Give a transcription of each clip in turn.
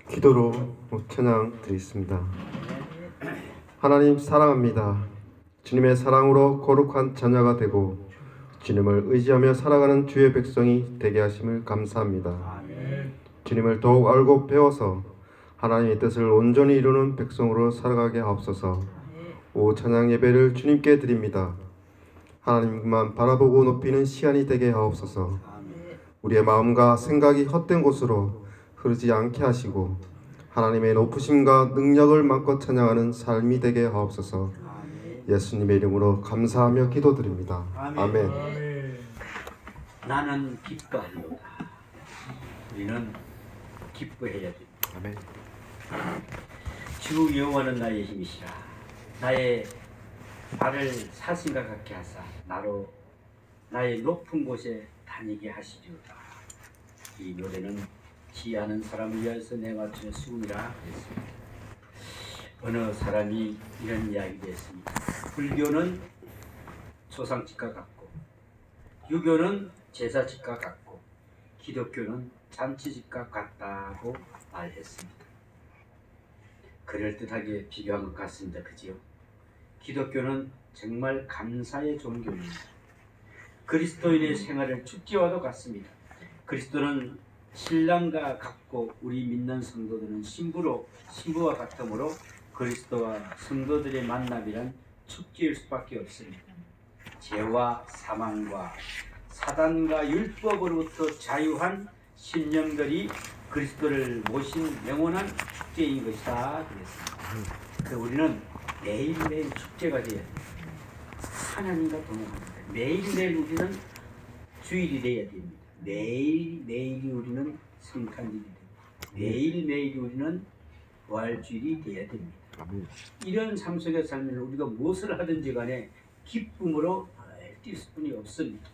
기도로 찬양 드리겠습니다. 하나님 사랑합니다. 주님의 사랑으로 거룩한 자녀가 되고 주님을 의지하며 살아가는 주의 백성이 되게 하심을 감사합니다. 주님을 더욱 알고 배워서 하나님의 뜻을 온전히 이루는 백성으로 살아가게 하옵소서. 오 찬양 예배를 주님께 드립니다. 하나님만 바라보고 높이는 시간이 되게 하옵소서. 우리의 마음과 생각이 헛된 곳으로 흐르지 않게 하시고 하나님의 높으심과 능력을 마음껏 찬양하는 삶이 되게 하옵소서. 예수님의 이름으로 감사하며 기도드립니다. 아멘. 나는 기뻐하리로다. 우리는 기뻐해야 됩니다. 아멘. 주 여호와는 나의 힘이시라. 나의 발을 사슴과 같게 하사 나로 나의 높은 곳에 다니게 하시리로다. 이 노래는 지혜하는 사람을 위해서 내맞추는 수음이라 했습니다. 어느 사람이 이런 이야기를 했습니다. 불교는 조상집과 같고 유교는 제사집과 같고 기독교는 잔치집과 같다고 말했습니다. 그럴듯하게 비교한 것 같습니다. 그지요? 기독교는 정말 감사의 종교입니다. 그리스도인의 생활은 축제와도 같습니다. 그리스도는 신랑과 같고 우리 믿는 성도들은 신부와 같으므로 그리스도와 성도들의 만남이란 축제일 수밖에 없습니다. 죄와 사망과 사단과 율법으로부터 자유한 신령들이 그리스도를 모신 영원한 축제인 것이다 그랬습니다. 그래서 우리는 매일매일 축제가 되어야 됩니다. 하나님과 동행합니다. 매일매일 우리는 주일이 되어야 됩니다. 매일매일이 우리는 성탄일이 됩니다. 매일매일이 우리는 부활주일이 되어야 됩니다. 이런 삶 속에 살면 우리가 무엇을 하든지 간에 기쁨으로 뛸 수뿐이 없습니다.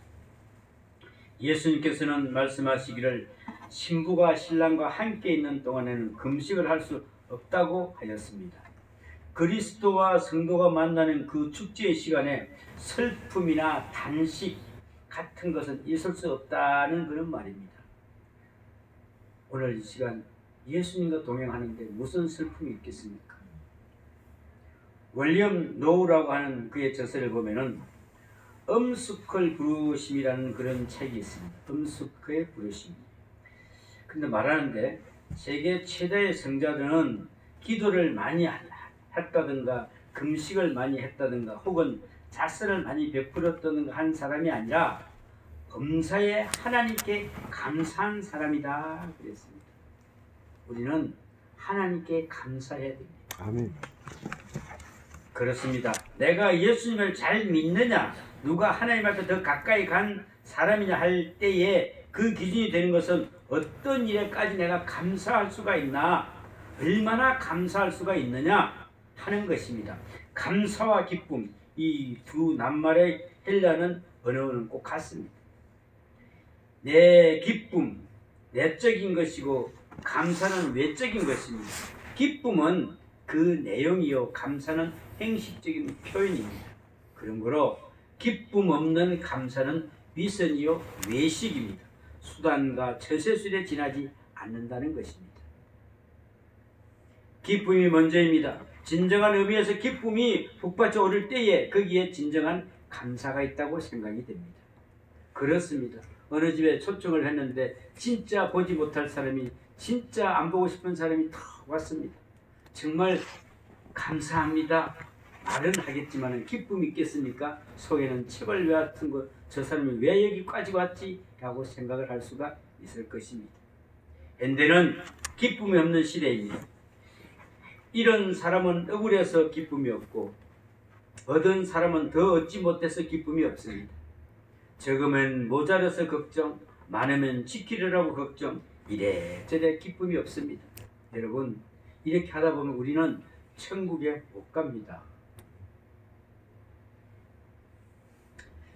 예수님께서는 말씀하시기를 신부가 신랑과 함께 있는 동안에는 금식을 할 수 없다고 하였습니다. 그리스도와 성도가 만나는 그 축제의 시간에 슬픔이나 단식 같은 것은 있을 수 없다는 그런 말입니다. 오늘 이 시간 예수님과 동행하는데 무슨 슬픔이 있겠습니까? 윌리엄 노우라고 하는 그의 저서를 보면은 음수클 부르심이라는 그런 책이 있습니다. 음수크의 부르심. 근데 말하는데 세계 최대의 성자들은 기도를 많이 했다든가 금식을 많이 했다든가 혹은 자선을 많이 베풀었다든가 한 사람이 아니라 범사에 하나님께 감사한 사람이다 그랬습니다. 우리는 하나님께 감사해야 됩니다. 아멘. 그렇습니다. 내가 예수님을 잘 믿느냐, 누가 하나님 앞에 더 가까이 간 사람이냐 할 때에 그 기준이 되는 것은 어떤 일에까지 내가 감사할 수가 있나, 얼마나 감사할 수가 있느냐 하는 것입니다. 감사와 기쁨, 이 두 낱말의 헬라는 언어는 꼭 같습니다. 내 기쁨, 내적인 것이고 감사는 외적인 것입니다. 기쁨은 그 내용이요, 감사는 행식적인 표현입니다. 그러므로 기쁨 없는 감사는 위선이요 외식입니다. 수단과 처세술에 지나지 않는다는 것입니다. 기쁨이 먼저입니다. 진정한 의미에서 기쁨이 북받쳐 오를 때에 거기에 진정한 감사가 있다고 생각이 됩니다. 그렇습니다. 어느 집에 초청을 했는데 진짜 보지 못할 사람이, 진짜 안 보고 싶은 사람이 다 왔습니다. 정말 감사합니다 말은 하겠지만 기쁨이 있겠습니까? 속에는 체벌 같은 거, 저 사람이 왜 여기까지 왔지? 라고 생각을 할 수가 있을 것입니다. 현대는 기쁨이 없는 시대입니다. 이런 사람은 억울해서 기쁨이 없고 얻은 사람은 더 얻지 못해서 기쁨이 없습니다. 적으면 모자라서 걱정, 많으면 지키려고 걱정, 이래저래 기쁨이 없습니다. 여러분, 이렇게 하다 보면 우리는 천국에 못 갑니다.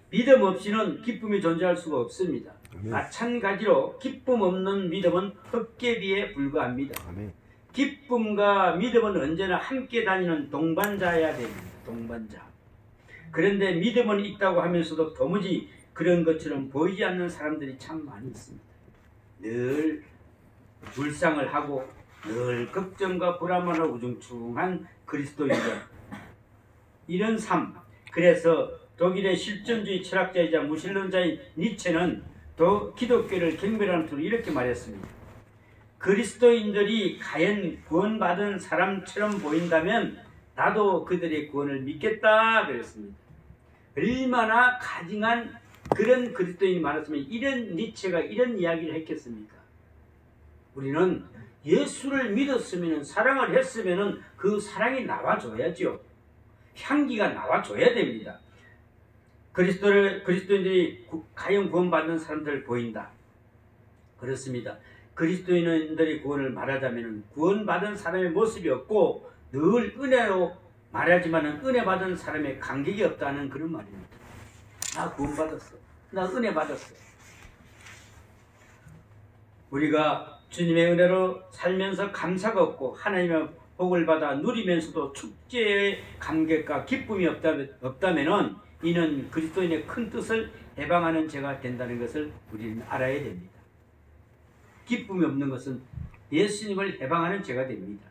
믿음 없이는 기쁨이 존재할 수가 없습니다. 아멘. 마찬가지로 기쁨 없는 믿음은 헛개비에 불과합니다. 아멘. 기쁨과 믿음은 언제나 함께 다니는 동반자여야 됩니다. 동반자. 그런데 믿음은 있다고 하면서도 도무지 그런 것처럼 보이지 않는 사람들이 참 많이 있습니다. 늘 불상을 하고 늘 걱정과 불안으로 우중충한 그리스도인들, 이런 삶. 그래서 독일의 실존주의 철학자이자 무신론자인 니체는 또 기독교를 경멸하는 투로 이렇게 말했습니다. 그리스도인들이 과연 구원받은 사람처럼 보인다면 나도 그들의 구원을 믿겠다 그랬습니다. 얼마나 가증한 그런 그리스도인이 많았으면 이런 니체가 이런 이야기를 했겠습니까? 우리는 예수를 믿었으면, 사랑을 했으면 그 사랑이 나와줘야죠. 향기가 나와줘야 됩니다. 그리스도인들이 과연 구원받는 사람들을 보인다. 그렇습니다. 그리스도인들의 구원을 말하자면 구원받은 사람의 모습이 없고 늘 은혜로 말하지만 은혜 받은 사람의 간격이 없다는 그런 말입니다. 나 구원받았어. 나 은혜 받았어. 우리가 주님의 은혜로 살면서 감사가 없고 하나님의 복을 받아 누리면서도 축제의 감격과 기쁨이 없다면 이는 그리스도인의 큰 뜻을 해방하는 죄가 된다는 것을 우리는 알아야 됩니다. 기쁨이 없는 것은 예수님을 해방하는 죄가 됩니다.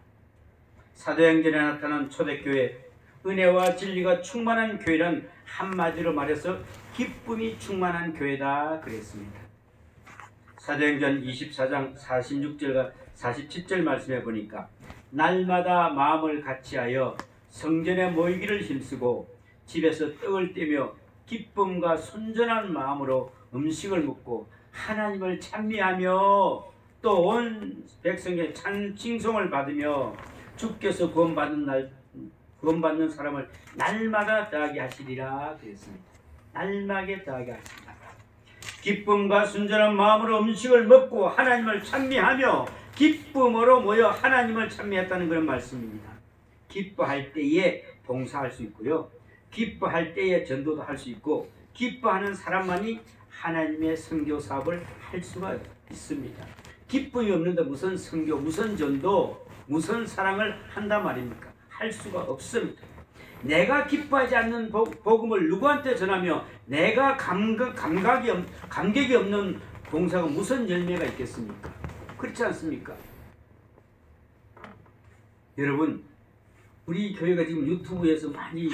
사도행전에 나타난 초대교회, 은혜와 진리가 충만한 교회란 한마디로 말해서 기쁨이 충만한 교회다 그랬습니다. 사도행전 24장 46절과 47절 말씀해 보니까 날마다 마음을 같이하여 성전에 모이기를 힘쓰고 집에서 떡을 떼며 기쁨과 순전한 마음으로 음식을 먹고 하나님을 찬미하며 또 온 백성의 칭송을 받으며 주께서 구원받는 사람을 날마다 더하게 하시리라 그랬습니다. 날마다 더하게 하시리라. 기쁨과 순전한 마음으로 음식을 먹고 하나님을 찬미하며 기쁨으로 모여 하나님을 찬미했다는 그런 말씀입니다. 기뻐할 때에 봉사할 수 있고요. 기뻐할 때에 전도도 할 수 있고 기뻐하는 사람만이 하나님의 선교 사업을 할 수가 있습니다. 기쁨이 없는데 무슨 선교, 무슨 전도, 무슨 사랑을 한단 말입니까? 할 수가 없습니다. 내가 기뻐하지 않는 복음을 누구한테 전하며 내가 감격이 없는 봉사가 무슨 열매가 있겠습니까? 그렇지 않습니까? 여러분, 우리 교회가 지금 유튜브에서 많이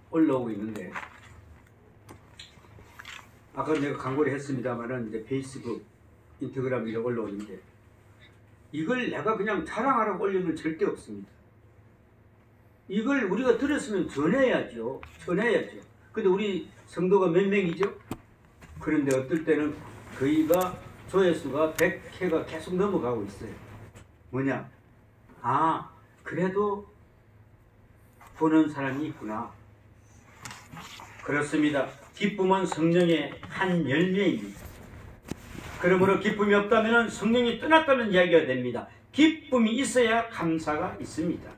올라오고 있는데, 아까 내가 광고를 했습니다만은 이제 페이스북, 인스타그램 이렇게 올라오는데, 이걸 내가 그냥 자랑하라고 올리면 절대 없습니다. 이걸 우리가 들었으면 전해야죠. 근데 우리 성도가 몇 명이죠? 그런데 어떨 때는 거의가 조회수가 100회가 계속 넘어가고 있어요. 뭐냐? 아, 그래도 보는 사람이 있구나. 그렇습니다. 기쁨은 성령의 한 열매입니다. 그러므로 기쁨이 없다면 성령이 떠났다는 이야기가 됩니다. 기쁨이 있어야 감사가 있습니다.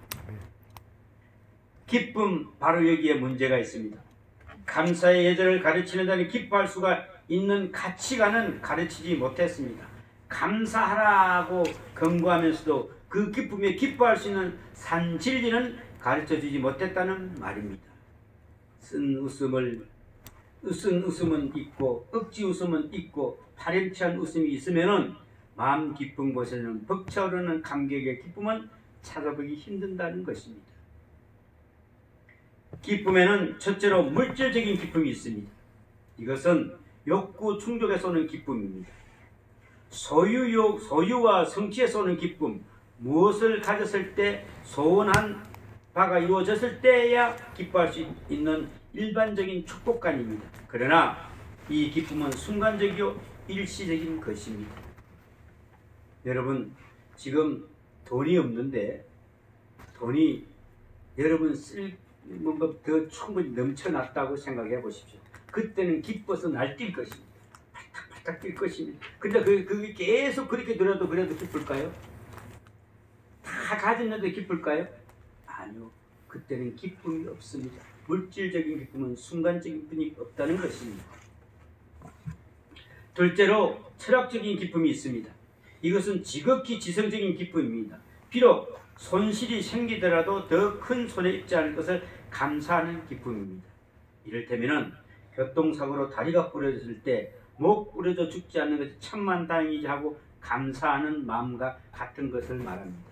기쁨, 바로 여기에 문제가 있습니다. 감사의 예절을 가르치는 데는 기뻐할 수가 있는 가치관은 가르치지 못했습니다. 감사하라고 권고하면서도 그 기쁨에 기뻐할 수 있는 산진리는 가르쳐주지 못했다는 말입니다. 쓴 웃음은 있고 억지 웃음은 있고 파렴치한 웃음이 있으면은 마음 깊은 곳에는 벅차오르는 감격의 기쁨은 찾아보기 힘든다는 것입니다. 기쁨에는 첫째로 물질적인 기쁨이 있습니다. 이것은 욕구 충족에서 오는 기쁨입니다. 소유와 성취에서 오는 기쁨, 무엇을 가졌을 때 소원한 바가 이루어졌을 때야 기뻐할 수 있는 일반적인 축복감입니다. 그러나 이 기쁨은 순간적이요 일시적인 것입니다. 여러분, 지금 돈이 없는데 돈이 여러분 쓸 뭔가 더 충분히 넘쳐났다고 생각해 보십시오. 그때는 기뻐서 날뛸 것입니다. 팔딱팔딱 뛸 것입니다. 근데 그게 계속 그렇게 들어도 그래도 기쁠까요? 다 가졌는데 기쁠까요? 아니요. 그때는 기쁨이 없습니다. 물질적인 기쁨은 순간적인 분이 없다는 것입니다. 둘째로 철학적인 기쁨이 있습니다. 이것은 지극히 지성적인 기쁨입니다. 비록 손실이 생기더라도 더 큰 손해 입지 않을 것을 감사하는 기쁨입니다. 이를테면은 교통사고로 다리가 부러졌을 때 목 부러져 죽지 않는 것이 천만다행이지 하고 감사하는 마음과 같은 것을 말합니다.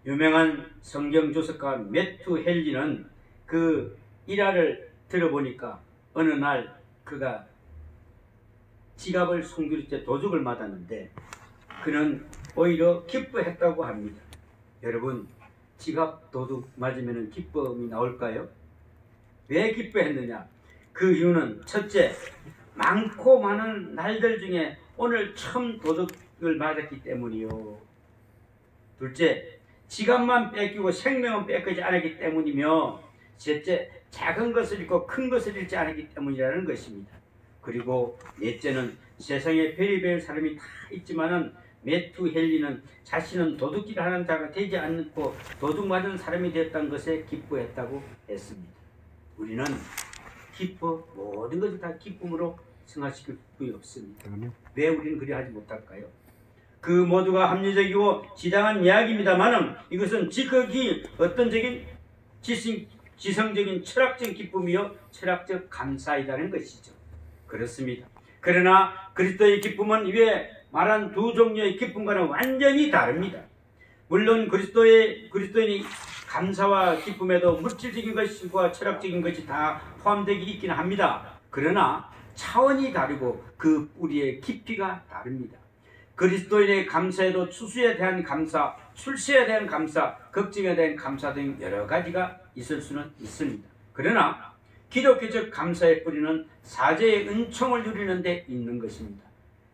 유명한 성경 조석가 매튜 헨리는 그 일화를 들어보니까 어느 날 그가 지갑을 숨길 때 도둑을 맞았는데 그는 오히려 기뻐했다고 합니다. 여러분, 지갑 도둑 맞으면 기쁨이 나올까요? 왜 기뻐했느냐? 그 이유는 첫째, 많고 많은 날들 중에 오늘 처음 도둑을 맞았기 때문이요. 둘째, 지갑만 뺏기고 생명은 뺏기지 않았기 때문이며, 셋째, 작은 것을 잃고 큰 것을 잃지 않았기 때문이라는 것입니다. 그리고 넷째는 세상에 별의별 사람이 다 있지만은 매튜 헨리는 자신은 도둑질 하는 자가 되지 않고 도둑 맞은 사람이 됐다는 것에 기뻐했다고 했습니다. 우리는 모든 것을 다 기쁨으로 승화시킬 수 없습니다. 왜 우리는 그리 하지 못할까요? 그 모두가 합리적이고 지당한 이야기입니다만은 이것은 지극히 어떤적인 지성적인 철학적 기쁨이요 철학적 감사이라는 것이죠. 그렇습니다. 그러나 그리스도의 기쁨은 위에 말한 두 종류의 기쁨과는 완전히 다릅니다. 물론 그리스도인이 감사와 기쁨에도 물질적인 것과 철학적인 것이 다 포함되어 있기는 합니다. 그러나 차원이 다르고 그 뿌리의 깊이가 다릅니다. 그리스도인의 감사에도 추수에 대한 감사, 출세에 대한 감사, 걱정에 대한 감사 등 여러 가지가 있을 수는 있습니다. 그러나 기독교적 감사의 뿌리는 사죄의 은총을 누리는 데 있는 것입니다.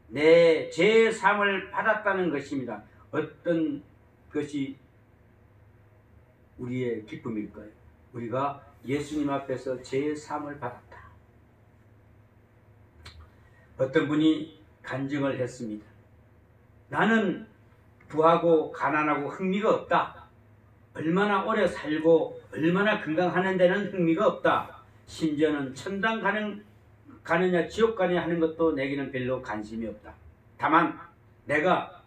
내 죄의 사함을 받았다는 것입니다. 어떤 것이 우리의 기쁨일까요? 우리가 예수님 앞에서 죄의 사함을 받았다. 어떤 분이 간증을 했습니다. 나는 부하고 가난하고 흥미가 없다. 얼마나 오래 살고 얼마나 건강하는 데는 흥미가 없다. 심지어는 천당 가느냐 지옥 가느냐 하는 것도 내게는 별로 관심이 없다. 다만 내가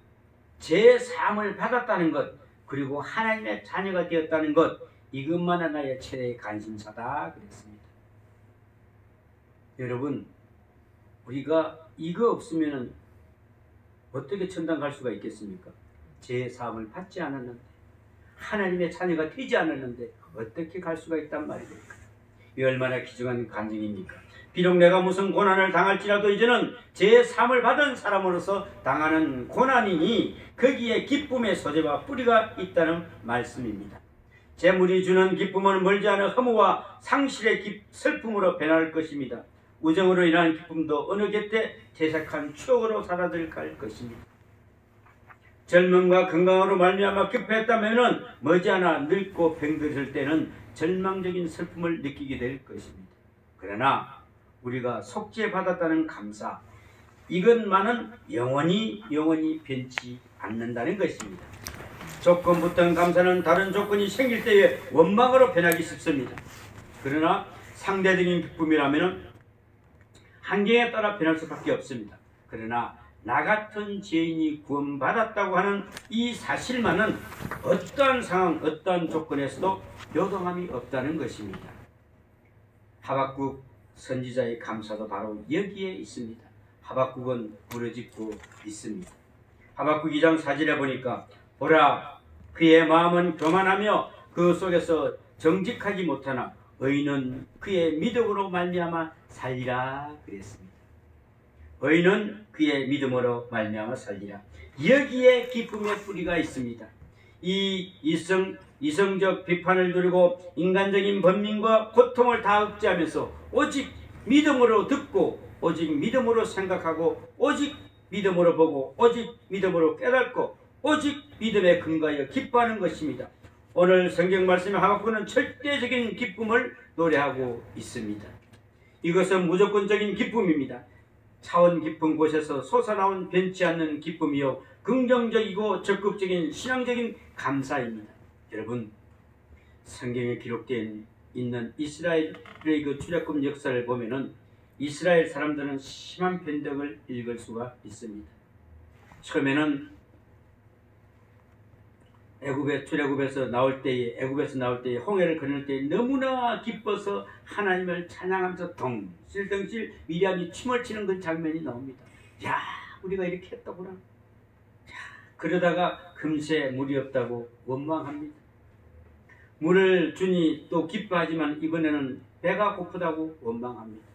죄의 사함을 받았다는 것, 그리고 하나님의 자녀가 되었다는 것, 이것만은 나의 최대의 관심사다 그랬습니다. 여러분, 우리가 이거 없으면 어떻게 천당 갈 수가 있겠습니까? 죄의 사함을 받지 않았는데, 하나님의 자녀가 되지 않았는데 어떻게 갈 수가 있단 말입니까? 이 얼마나 귀중한 간증입니까? 비록 내가 무슨 고난을 당할지라도 이제는 죄의 사함을 받은 사람으로서 당하는 고난이니 거기에 기쁨의 소재와 뿌리가 있다는 말씀입니다. 재물이 주는 기쁨은 멀지 않은 허무와 상실의 슬픔으로 변할 것입니다. 우정으로 인한 기쁨도 어느 곁에 퇴색한 추억으로 사라질 것입니다. 젊음과 건강으로 말미암아 기뻐했다면 머지않아 늙고 병들을 때는 절망적인 슬픔을 느끼게 될 것입니다. 그러나 우리가 속죄받았다는 감사, 이것만은 영원히 변치 않는다는 것입니다. 조건 붙은 감사는 다른 조건이 생길 때에 원망으로 변하기 쉽습니다. 그러나 상대적인 기쁨이라면 환경에 따라 변할 수밖에 없습니다. 그러나 나 같은 죄인이 구원받았다고 하는 이 사실만은 어떠한 상황, 어떠한 조건에서도 요동함이 없다는 것입니다. 하박국 선지자의 감사도 바로 여기에 있습니다. 하박국은 부르짖고 있습니다. 하박국 2장 4절에 보니까 보라, 그의 마음은 교만하며 그 속에서 정직하지 못하나 의인은 그의 믿음으로 말미암아 살리라 그랬습니다. 의인은 그의 믿음으로 말미암아 살리라. 여기에 기쁨의 뿌리가 있습니다. 이 이성적 비판을 누리고 인간적인 번민과 고통을 다 억제하면서 오직 믿음으로 듣고 오직 믿음으로 생각하고 오직 믿음으로 보고 오직 믿음으로 깨닫고 오직 믿음에 근거하여 기뻐하는 것입니다. 오늘 성경 말씀에 하박국은 절대적인 기쁨을 노래하고 있습니다. 이것은 무조건적인 기쁨입니다. 차원 깊은 곳에서 솟아나온 변치 않는 기쁨이요 긍정적이고 적극적인 신앙적인 감사입니다. 여러분, 성경에 기록된 있는 이스라엘의 그 출애굽 역사를 보면은 이스라엘 사람들은 심한 변덕을 읽을 수가 있습니다. 처음에는 출애굽에서 나올 때에 홍해를 건널 때에 너무나 기뻐서 하나님을 찬양하면서 덩실덩실 미리암이 춤을 추는 그 장면이 나옵니다. 야, 우리가 이렇게 했더구나. 그러다가 금세 물이 없다고 원망합니다. 물을 주니 또 기뻐하지만 이번에는 배가 고프다고 원망합니다.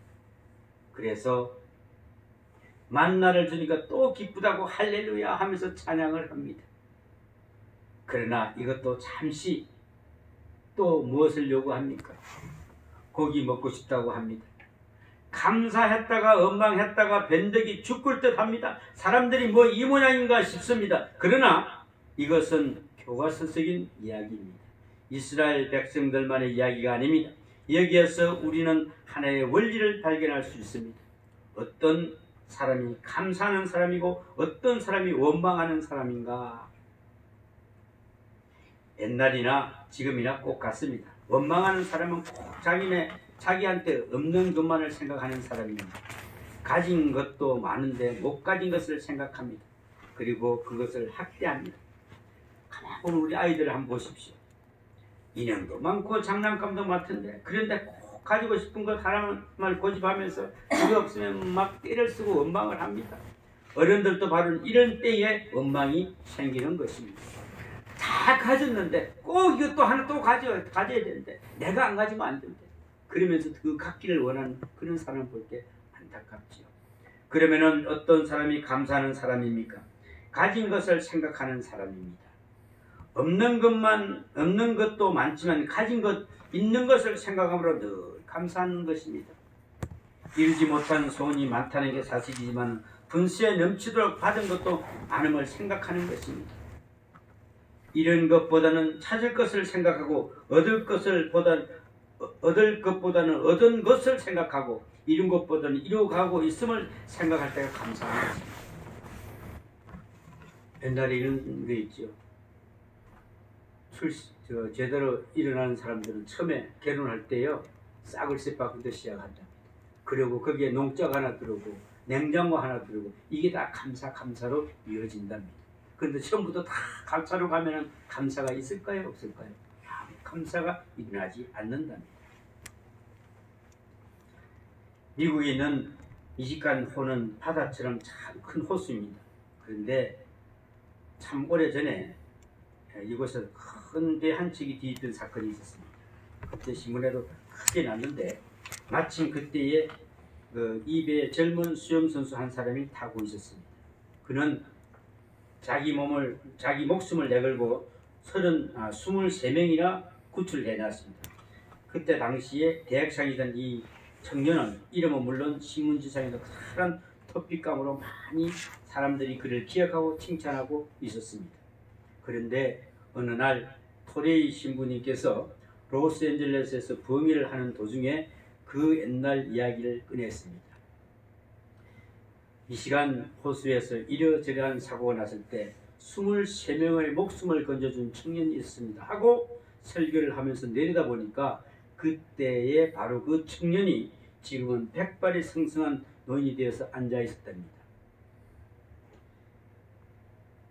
그래서 만나를 주니까 또 기쁘다고 할렐루야 하면서 찬양을 합니다. 그러나 이것도 잠시 또 무엇을 요구합니까? 고기 먹고 싶다고 합니다. 감사했다가 원망했다가 변덕이 죽을 듯 합니다. 사람들이 뭐 이 모양인가 싶습니다. 그러나 이것은 교과서적인 이야기입니다. 이스라엘 백성들만의 이야기가 아닙니다. 여기에서 우리는 하나의 원리를 발견할 수 있습니다. 어떤 사람이 감사하는 사람이고 어떤 사람이 원망하는 사람인가? 옛날이나 지금이나 꼭 같습니다. 원망하는 사람은 꼭 자기한테 없는 것만을 생각하는 사람입니다. 가진 것도 많은데 못 가진 것을 생각합니다. 그리고 그것을 학대합니다. 가만히 우리 아이들을 한번 보십시오. 인형도 많고 장난감도 많던데 그런데 꼭 가지고 싶은 것 하나만 고집하면서 그거 없으면 막 때를 쓰고 원망을 합니다. 어른들도 바로 이런 때에 원망이 생기는 것입니다. 다 가졌는데 꼭 이것도 하나 또 가져야 되는데 내가 안 가지면 안 된대. 그러면서 그 갖기를 원하는 그런 사람 볼 때 안타깝지요. 그러면은 어떤 사람이 감사하는 사람입니까? 가진 것을 생각하는 사람입니다. 없는 것도 많지만 가진 것, 있는 것을 생각함으로 늘 감사하는 것입니다. 이루지 못한 소원이 많다는 게 사실이지만 분수에 넘치도록 받은 것도 많음을 생각하는 것입니다. 이런 것보다는 찾을 것을 생각하고 얻을 것보다는 얻은 것을 생각하고 이룬 것보다는 이루어가고 있음을 생각할 때가 감사한 것입니다. 옛날에 이런 게 있죠. 제대로 일어나는 사람들은 처음에 결혼할 때요 싹을 쇠바퀴부터 시작한답니다. 그리고 거기에 농장 하나 들어오고 냉장고 하나 들어오고 이게 다 감사로 이어진답니다. 그런데 처음부터 다 감사로 가면은 감사가 있을까요? 없을까요? 감사가 일어나지 않는답니다. 미국에 있는 미시간 호는 바다처럼 참 큰 호수입니다. 그런데 참 오래전에 이곳에서 큰 배 한 척이 뒤집힌 사건이 있었습니다. 그때 신문에도 크게 났는데 마침 그때에 이 배에 젊은 수영선수 한 사람이 타고 있었습니다. 그는 자기 목숨을 내걸고 23명이나 구출해냈습니다. 그때 당시에 대학생이던 이 청년은 이름은 물론 신문지상에서 큰 토픽감으로 많이 사람들이 그를 기억하고 칭찬하고 있었습니다. 그런데 어느 날 토레이 신부님께서 로스앤젤레스에서 범위를 하는 도중에 그 옛날 이야기를 꺼냈습니다. 미시간 호수에서 이러저러한 사고가 났을 때 23명의 목숨을 건져준 청년이 있습니다 하고 설교를 하면서 내리다 보니까 그때에 바로 그 청년이 지금은 백발이 성성한 노인이 되어서 앉아 있었답니다.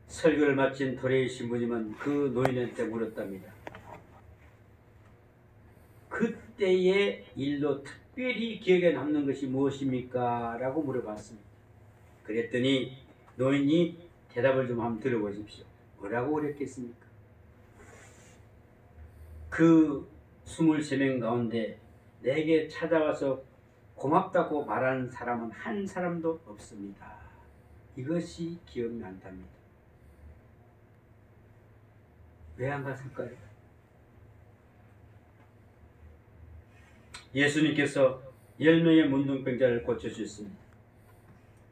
설교를 마친 토레이 신부님은 그 노인한테 물었답니다. 그때의 일로 특별히 기억에 남는 것이 무엇입니까? 라고 물어봤습니다. 그랬더니 노인이 대답을 좀 한번 들어보십시오. 뭐라고 그랬겠습니까? 그 23명 가운데 내게 찾아와서 고맙다고 말하는 사람은 한 사람도 없습니다. 이것이 기억난답니다. 왜 안 갔을까요? 예수님께서 10명의 문둥병자를 고쳐주셨습니다.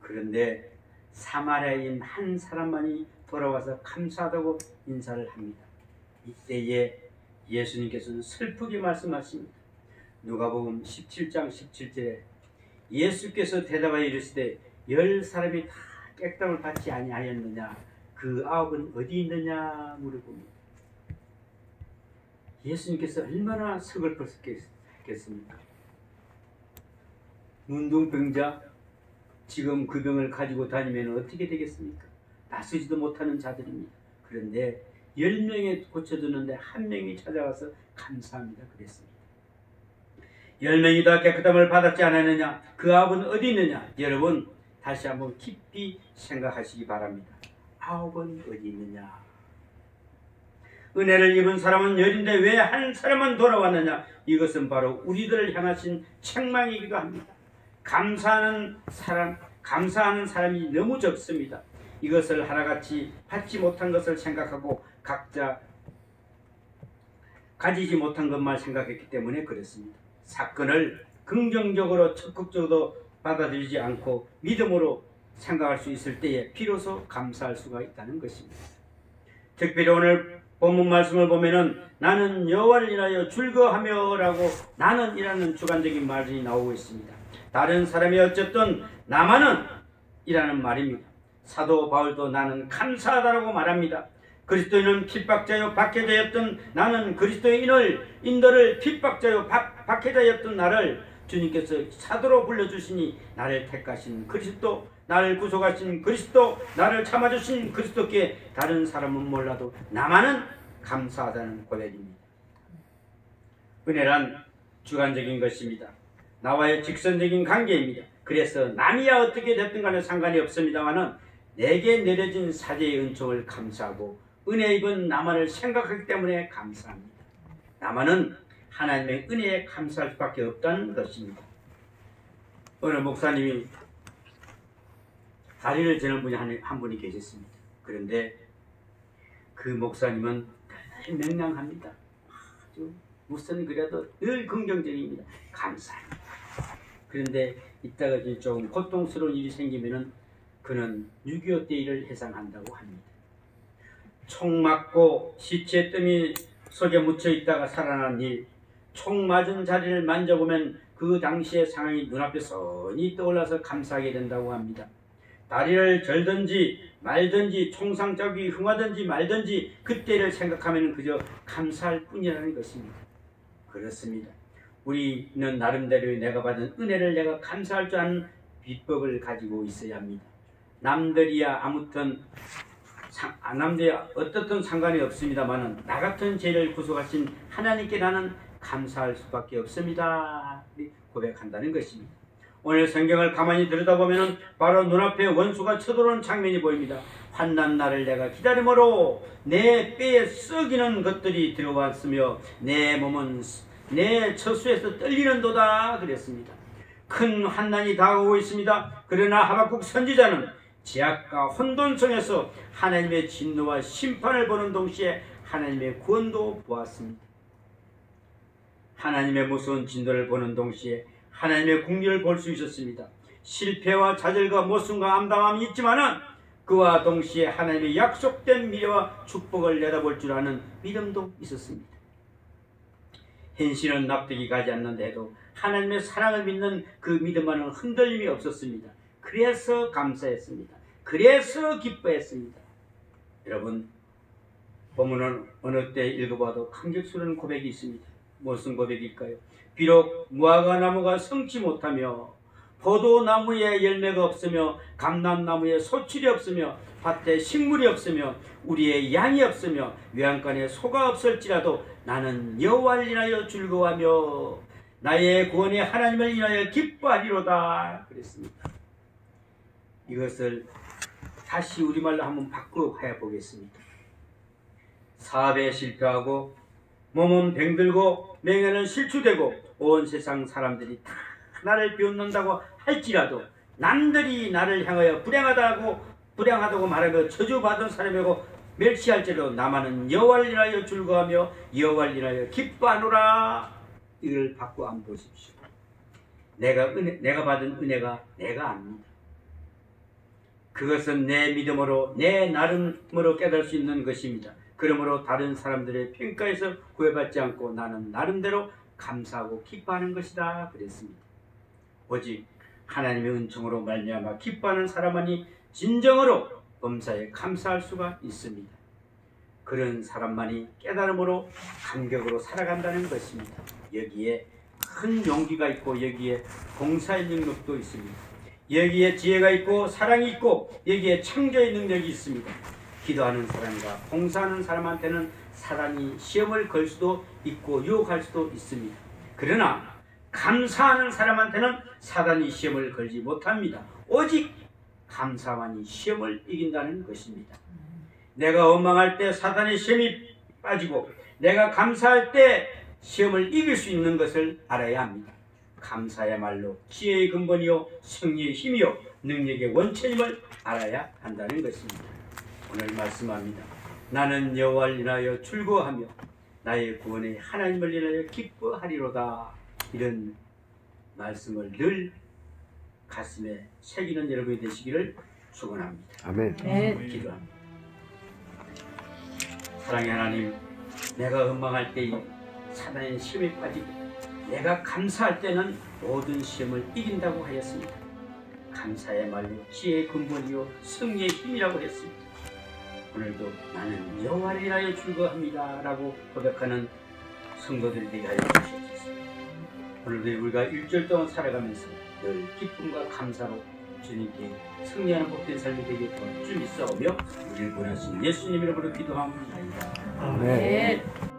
그런데 사마리아인 한 사람만이 돌아와서 감사하다고 인사를 합니다. 이때에 예수님께서는 슬프게 말씀하십니다. 누가복음 17장 17절에 예수께서 대답하여 이르시되 10사람이 다 깨끗함을 받지 아니하였느냐 그 9은 어디 있느냐 물어봅니다. 예수님께서 얼마나 서글펐겠습니까? 문둥병자 지금 그 병을 가지고 다니면 어떻게 되겠습니까? 나서지도 못하는 자들입니다. 그런데 10명이 고쳐줬는데 1명이 찾아가서 감사합니다 그랬습니다. 10명이 다 깨끗함을 받았지 않았느냐? 그 아홉은 어디 있느냐? 여러분 다시 한번 깊이 생각하시기 바랍니다. 아홉은 어디 있느냐? 은혜를 입은 사람은 열인데 왜 한 사람은 돌아왔느냐? 이것은 바로 우리들을 향하신 책망이기도 합니다. 감사하는 사람이 너무 적습니다. 이것을 하나같이 받지 못한 것을 생각하고 각자 가지지 못한 것만 생각했기 때문에 그렇습니다. 사건을 긍정적으로 적극적으로 받아들이지 않고 믿음으로 생각할 수 있을 때에 비로소 감사할 수가 있다는 것입니다. 특별히 오늘 본문 말씀을 보면은 나는 여호와를 인하여 즐거워하며 라고 나는 이라는 주관적인 말이 나오고 있습니다. 다른 사람이 어쨌든 나만은 이라는 말입니다. 사도 바울도 나는 감사하다라고 말합니다. 그리스도인은 핍박자요 박해자였던 나는 그리스도의 인도를 핍박자요 박해자였던 나를 주님께서 사도로 불러주시니 나를 택하신 그리스도, 나를 구속하신 그리스도, 나를 참아주신 그리스도께 다른 사람은 몰라도 나만은 감사하다는 고백입니다. 은혜란 주관적인 것입니다. 나와의 직선적인 관계입니다. 그래서 남이야 어떻게 됐든 간에 상관이 없습니다만은 내게 내려진 사제의 은총을 감사하고 은혜 입은 나만을 생각하기 때문에 감사합니다. 나만은 하나님의 은혜에 감사할 수밖에 없다는 것입니다. 어느 목사님이 다리를 저는 분이 한 분이 계셨습니다. 그런데 그 목사님은 대단히 명랑합니다. 아주 무슨 그래도 늘 긍정적입니다. 감사합니다. 그런데 이따가 좀 고통스러운 일이 생기면은 그는 6.25 때 일을 회상한다고 합니다. 총 맞고 시체 뜸이 속에 묻혀 있다가 살아난 일, 총 맞은 자리를 만져보면 그 당시의 상황이 눈앞에 선히 떠올라서 감사하게 된다고 합니다. 다리를 절든지 말든지 총상자국이 흥하든지 말든지 그때를 생각하면 그저 감사할 뿐이라는 것입니다. 그렇습니다. 우리는 나름대로 내가 받은 은혜를 내가 감사할 줄 아는 비법을 가지고 있어야 합니다. 남들이야 아무튼 남들이야 어떻든 상관이 없습니다만은 나 같은 죄를 구속하신 하나님께 나는 감사할 수밖에 없습니다. 고백한다는 것입니다. 오늘 성경을 가만히 들여다보면 바로 눈앞에 원수가 쳐들어오는 장면이 보입니다. 환난 날을 내가 기다림으로 내 뼈에 썩이는 것들이 들어왔으며 내 몸은 내 처수에서 떨리는도다 그랬습니다. 큰 환난이 다가오고 있습니다. 그러나 하박국 선지자는 제약과 혼돈성에서 하나님의 진노와 심판을 보는 동시에 하나님의 구원도 보았습니다. 하나님의 무서운 진노를 보는 동시에 하나님의 궁리를 볼 수 있었습니다. 실패와 좌절과 모순과 암담함이 있지만은 그와 동시에 하나님의 약속된 미래와 축복을 내다볼 줄 아는 믿음도 있었습니다. 현실은 납득이 가지 않는다 해도 하나님의 사랑을 믿는 그 믿음만은 흔들림이 없었습니다. 그래서 감사했습니다. 그래서 기뻐했습니다. 여러분, 본문은 어느 때 읽어봐도 감격스러운 고백이 있습니다. 무슨 고백일까요? 비록 무화과 나무가 성치 못하며 포도나무에 열매가 없으며 감람나무에 소출이 없으며 밭에 식물이 없으며 우리의 양이 없으며 외양간에 소가 없을지라도 나는 여호와를 인하여 즐거워하며 나의 구원의 하나님을 인하여 기뻐하리로다 그랬습니다. 이것을 다시 우리말로 한번 바꾸어 보겠습니다. 사업에 실패하고 몸은 병들고 명예는 실추되고 온 세상 사람들이 다 나를 비웃는다고 할지라도 남들이 나를 향하여 불행하다고 말하며 저주받은 사람이고 멸시할지라도 나만은 여호와를 인하여 즐거워하며 여호와를 인하여 기뻐하노라. 이걸 바꾸어 한번 보십시오. 내가 받은 은혜가 내가 압니다. 그것은 내 믿음으로 내 나름으로 깨달을 수 있는 것입니다. 그러므로 다른 사람들의 평가에서 구애받지 않고 나는 나름대로 감사하고 기뻐하는 것이다 그랬습니다. 오직 하나님의 은총으로 말미암아 기뻐하는 사람만이 진정으로 범사에 감사할 수가 있습니다. 그런 사람만이 깨달음으로 감격으로 살아간다는 것입니다. 여기에 큰 용기가 있고 여기에 봉사의 능력도 있습니다. 여기에 지혜가 있고 사랑이 있고 여기에 창조의 능력이 있습니다. 기도하는 사람과 봉사하는 사람한테는 사단이 시험을 걸 수도 있고 유혹할 수도 있습니다. 그러나 감사하는 사람한테는 사단이 시험을 걸지 못합니다. 오직 감사만이 시험을 이긴다는 것입니다. 내가 원망할 때 사단의 시험이 빠지고 내가 감사할 때 시험을 이길 수 있는 것을 알아야 합니다. 감사야말로 지혜의 근본이요 승리의 힘이요 능력의 원천임을 알아야 한다는 것입니다. 오늘 말씀합니다. 나는 여호와를 인하여 즐거워하며 나의 구원의 하나님을 인하여 기뻐하리로다. 이런 말씀을 늘 가슴에 새기는 여러분이 되시기를 축원합니다. 아멘. 기도합니다. 사랑의 하나님, 내가 원망할 때에 사단의 시험에 빠지고 내가 감사할 때는 모든 시험을 이긴다고 하였습니다. 감사야말로 지혜의 근본이요 승리의 힘이라고 했습니다. 오늘도 나는 여호와를 인하여 즐거워합니다 라고 고백하는 성도들이 되게 하여 주시옵소서. 오늘도 우리가 일주일 동안 살아가면서 늘 기쁨과 감사로 주님께 승리하는 복된 삶이 되게 도와주 믿사오며 우리를 보내신 예수님 이름으로 기도합니다. 아멘.